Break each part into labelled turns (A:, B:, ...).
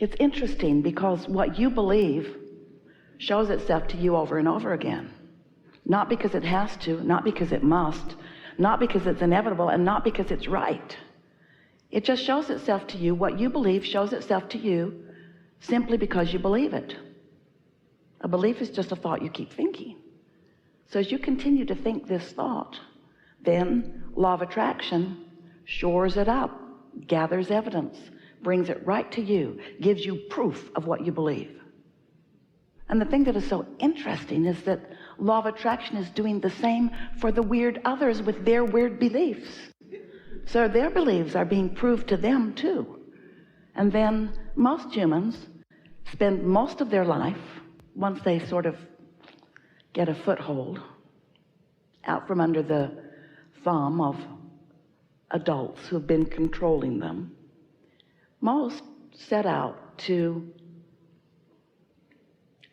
A: It's interesting because what you believe shows itself to you over and over again. Not because it has to, not because it must, not because it's inevitable, and not because it's right. It just shows itself to you. What you believe shows itself to you simply because you believe it. A belief is just a thought you keep thinking. So as you continue to think this thought, then law of attraction shores it up, gathers evidence, brings it right to you, gives you proof of what you believe. And the thing that is so interesting is that law of attraction is doing the same for the weird others with their weird beliefs. So their beliefs are being proved to them too. And then most humans spend most of their life, once they sort of get a foothold out from under the thumb of adults who have been controlling them, most set out to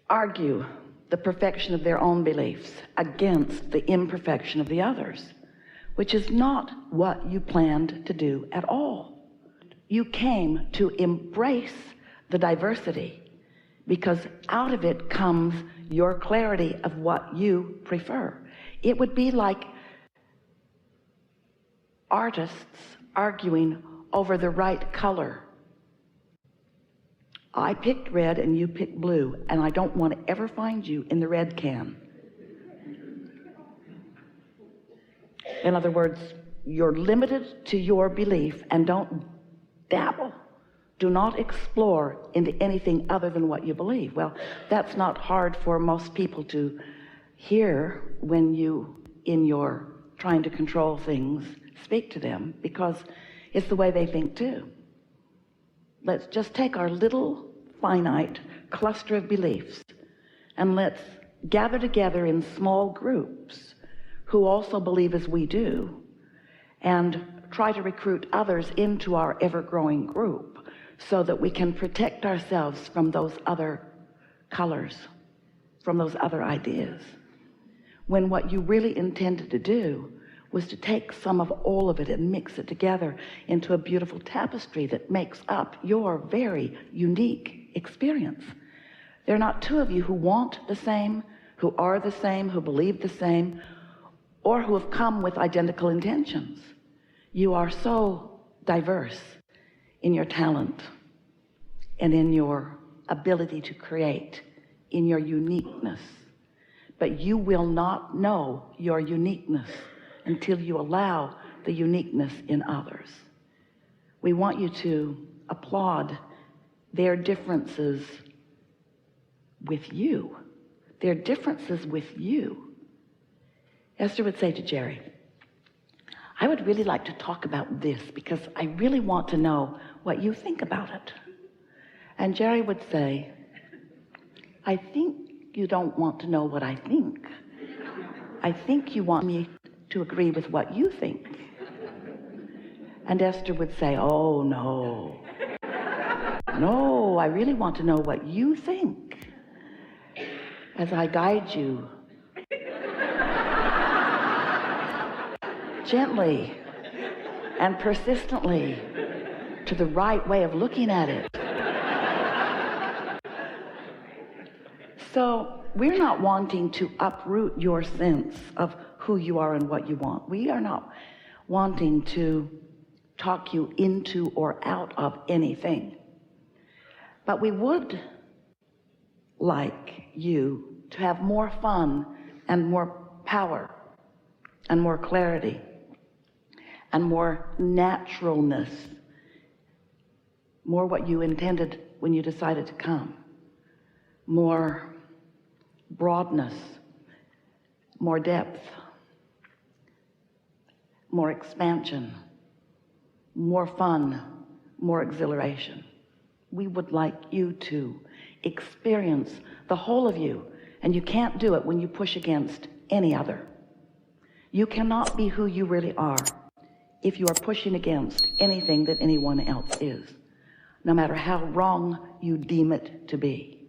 A: argue the perfection of their own beliefs against the imperfection of the others, which is not what you planned to do at all. You came to embrace the diversity because out of it comes your clarity of what you prefer. It would be like artists arguing over the right color. I picked red and you picked blue, and I don't want to ever find you in the red can. In other words, you're limited to your belief and don't dabble. Do not explore into anything other than what you believe. Well, that's not hard for most people to hear when you, in your trying to control things, speak to them, because it's the way they think too. Let's just take our little finite cluster of beliefs and let's gather together in small groups who also believe as we do and try to recruit others into our ever-growing group so that we can protect ourselves from those other colors, from those other ideas, when what you really intended to do was to take some of all of it and mix it together into a beautiful tapestry that makes up your very unique experience. There are not two of you who want the same, who are the same, who believe the same, or who have come with identical intentions. You are so diverse in your talent and in your ability to create, in your uniqueness. But you will not know your uniqueness until you allow the uniqueness in others. We want you to applaud their differences with you. Their differences with you. Esther would say to Jerry, I would really like to talk about this because I really want to know what you think about it. And Jerry would say, I think you don't want to know what I think. I think you want me to agree with what you think. And Esther would say, oh, no. No, I really want to know what you think as I guide you gently and persistently to the right way of looking at it. So we're not wanting to uproot your sense of who you are and what you want. We are not wanting to talk you into or out of anything. But we would like you to have more fun and more power and more clarity and more naturalness, more what you intended when you decided to come, more broadness, more depth, more expansion, more fun, more exhilaration. We would like you to experience the whole of you, and you can't do it when you push against any other. You cannot be who you really are if you are pushing against anything that anyone else is, no matter how wrong you deem it to be.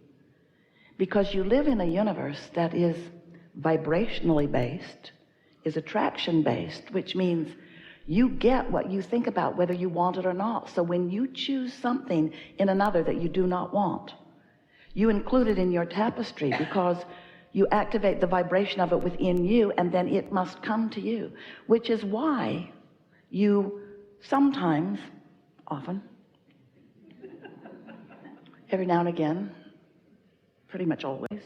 A: Because you live in a universe that is vibrationally based, is attraction based, which means You get what you think about, whether you want it or not. So when you choose something in another that you do not want, you include it in your tapestry because you activate the vibration of it within you, and then it must come to you, which is why you sometimes, often, every now and again, pretty much always,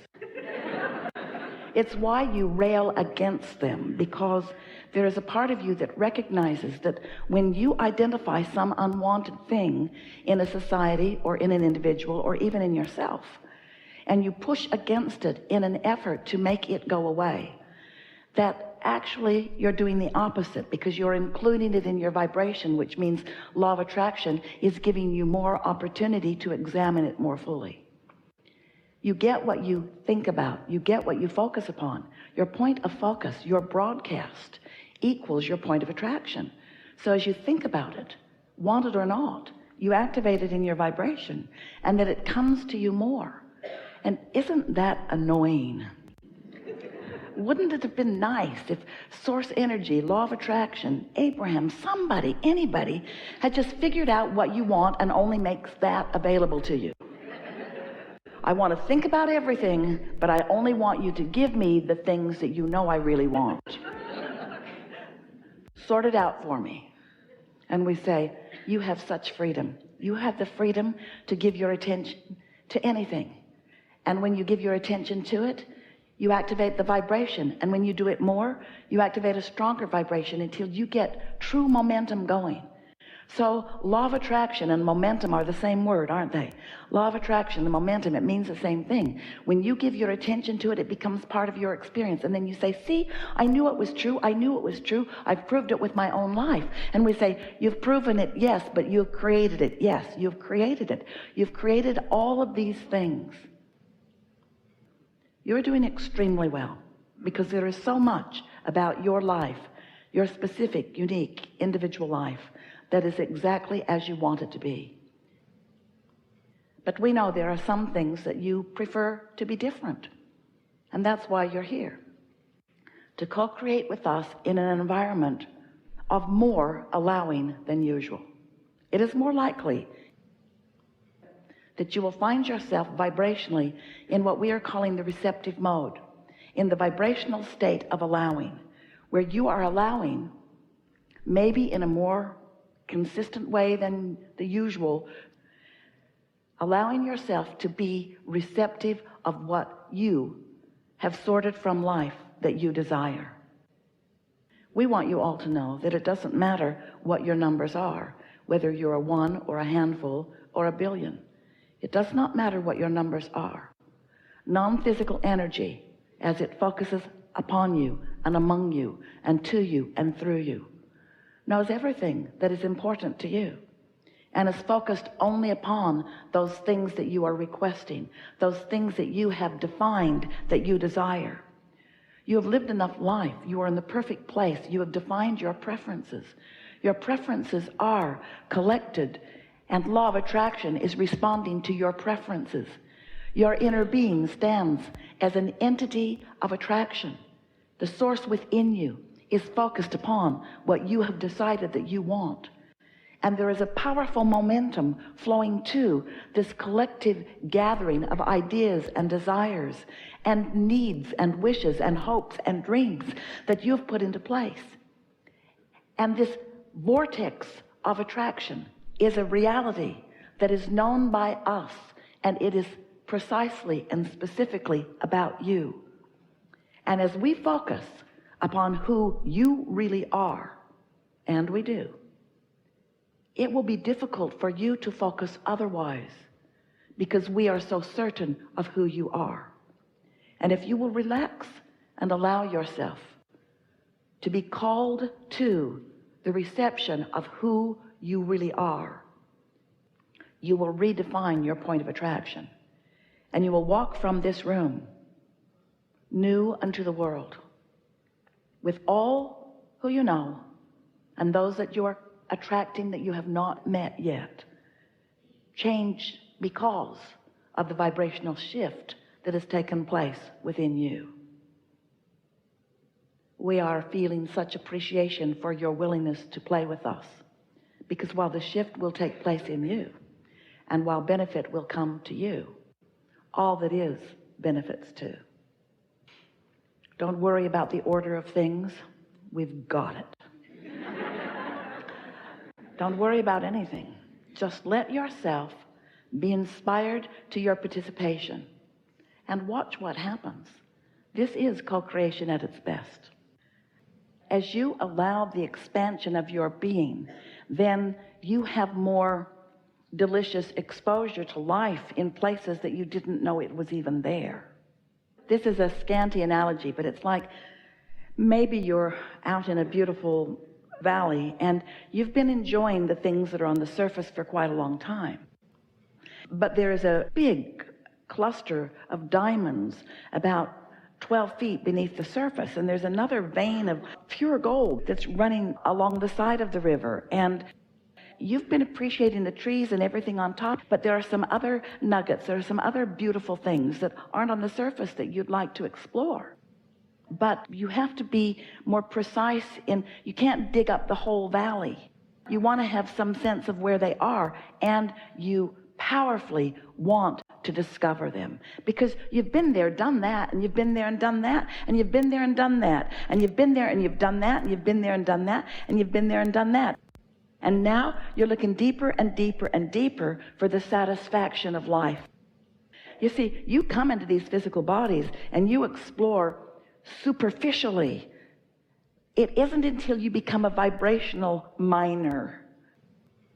A: it's why you rail against them, because there is a part of you that recognizes that when you identify some unwanted thing in a society or in an individual or even in yourself, and you push against it in an effort to make it go away, that actually you're doing the opposite, because you're including it in your vibration, which means law of attraction is giving you more opportunity to examine it more fully. You get what you think about. You get what you focus upon. Your point of focus, your broadcast, equals your point of attraction. So as you think about it, want it or not, you activate it in your vibration, and that it comes to you more. And isn't that annoying? Wouldn't it have been nice if source energy, law of attraction, Abraham, somebody, anybody, had just figured out what you want and only makes that available to you? I want to think about everything, but I only want you to give me the things that you know I really want. Sort it out for me. And we say, you have such freedom. You have the freedom to give your attention to anything. And when you give your attention to it, you activate the vibration. And when you do it more, you activate a stronger vibration until you get true momentum going. So law of attraction and momentum are the same word, aren't they? Law of attraction and momentum, it means the same thing. When you give your attention to it, it becomes part of your experience. And then you say, see, I knew it was true. I knew it was true. I've proved it with my own life. And we say, you've proven it, yes, but you've created it. Yes, you've created it. You've created all of these things. You're doing extremely well, because there is so much about your life, your specific, unique, individual life, that is exactly as you want it to be. But we know there are some things that you prefer to be different, and that's why you're here, to co-create with us in an environment of more allowing than usual. It is more likely that you will find yourself vibrationally in what we are calling the receptive mode, in the vibrational state of allowing, where you are allowing, maybe in a more consistent way than the usual, allowing yourself to be receptive of what you have sorted from life that you desire. We want you all to know that it doesn't matter what your numbers are, whether you're a 1 or a handful or a billion. It does not matter what your numbers are. Non-physical energy, as it focuses upon you and among you and to you and through you, knows everything that is important to you, and is focused only upon those things that you are requesting, those things that you have defined that you desire. You have lived enough life. You are in the perfect place. You have defined your preferences. Your preferences are collected, and law of attraction is responding to your preferences. Your inner being stands as an entity of attraction. The source within you is focused upon what you have decided that you want. And there is a powerful momentum flowing to this collective gathering of ideas and desires and needs and wishes and hopes and dreams that you've put into place. And this vortex of attraction is a reality that is known by us, and it is precisely and specifically about you. And as we focus upon who you really are, and we do, it will be difficult for you to focus otherwise, because we are so certain of who you are. And if you will relax and allow yourself to be called to the reception of who you really are, you will redefine your point of attraction, and you will walk from this room new unto the world, with all who you know and those that you are attracting that you have not met yet, changed because of the vibrational shift that has taken place within you. we are feeling such appreciation for your willingness to play with us, because while the shift will take place in you and while benefit will come to you, all that is benefits too. Don't worry about the order of things. We've got it. Don't worry about anything. Just let yourself be inspired to your participation and watch what happens. This is co-creation at its best. As you allow the expansion of your being, then you have more delicious exposure to life in places that you didn't know it was even there. This is a scanty analogy, but it's like maybe you're out in a beautiful valley and you've been enjoying the things that are on the surface for quite a long time. But there is a big cluster of diamonds about 12 feet beneath the surface, and there's another vein of pure gold that's running along the side of the river, and you've been appreciating the trees and everything on top, but there are some other nuggets, there are some other beautiful things that aren't on the surface that you'd like to explore. But you have to be more precise you can't dig up the whole valley. You want to have some sense of where they are, and you powerfully want to discover them, because you've been there, done that, and you've been there and done that, and you've been there and done that, and you've been there and you've done that, and you've been there and done that, and you've been there and done that. And now you're looking deeper and deeper and deeper for the satisfaction of life. You see, you come into these physical bodies and you explore superficially. It isn't until you become a vibrational miner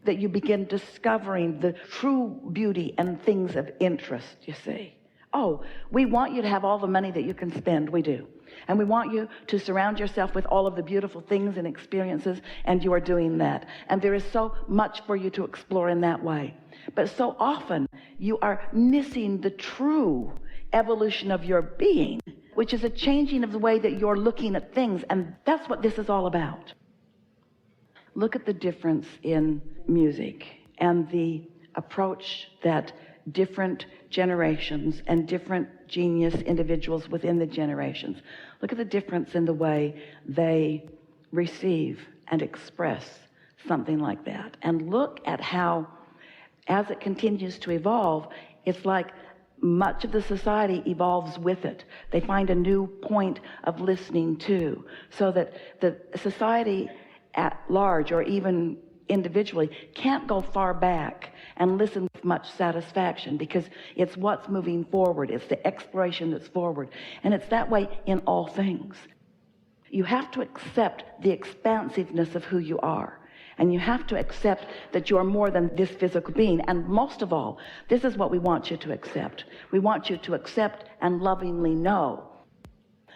A: that you begin discovering the true beauty and things of interest, you see. Oh, we want you to have all the money that you can spend. We do. And we want you to surround yourself with all of the beautiful things and experiences, and you are doing that. And there is so much for you to explore in that way. But so often you are missing the true evolution of your being, which is a changing of the way that you're looking at things. And that's what this is all about. Look at the difference in music and the approach that different generations and different genius individuals within the generations. Look at the difference in the way they receive and express something like that. And look at how, as it continues to evolve, it's like much of the society evolves with it. They find a new point of listening to, so that the society at large, or even individually, can't go far back and listen with much satisfaction, because it's what's moving forward. It's the exploration that's forward. And it's that way in all things. You have to accept the expansiveness of who you are. And you have to accept that you're more than this physical being. And most of all, this is what we want you to accept. We want you to accept and lovingly know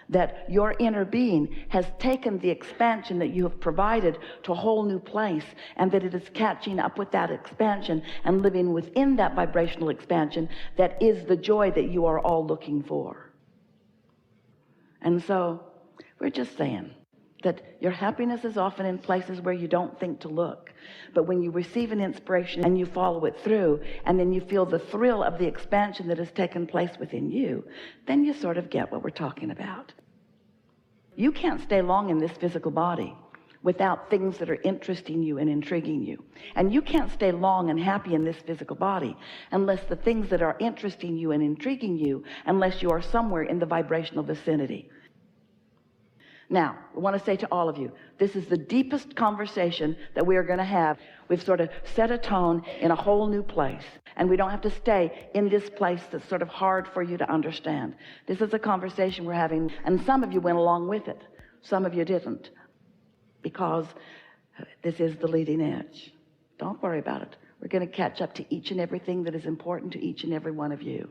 A: that your inner being has taken the expansion that you have provided to a whole new place, and that it is catching up with that expansion and living within that vibrational expansion that is the joy that you are all looking for. And so we're just saying that your happiness is often in places where you don't think to look. But when you receive an inspiration and you follow it through, and then you feel the thrill of the expansion that has taken place within you, then you sort of get what we're talking about. You can't stay long in this physical body without things that are interesting you and intriguing you. And you can't stay long and happy in this physical body unless the things that are interesting you and intriguing you, unless you are somewhere in the vibrational vicinity. Now, I want to say to all of you, this is the deepest conversation that we are going to have. We've sort of set a tone in a whole new place, and we don't have to stay in this place that's sort of hard for you to understand. This is a conversation we're having, and some of you went along with it. Some of you didn't, because this is the leading edge. Don't worry about it. We're going to catch up to each and everything that is important to each and every one of you.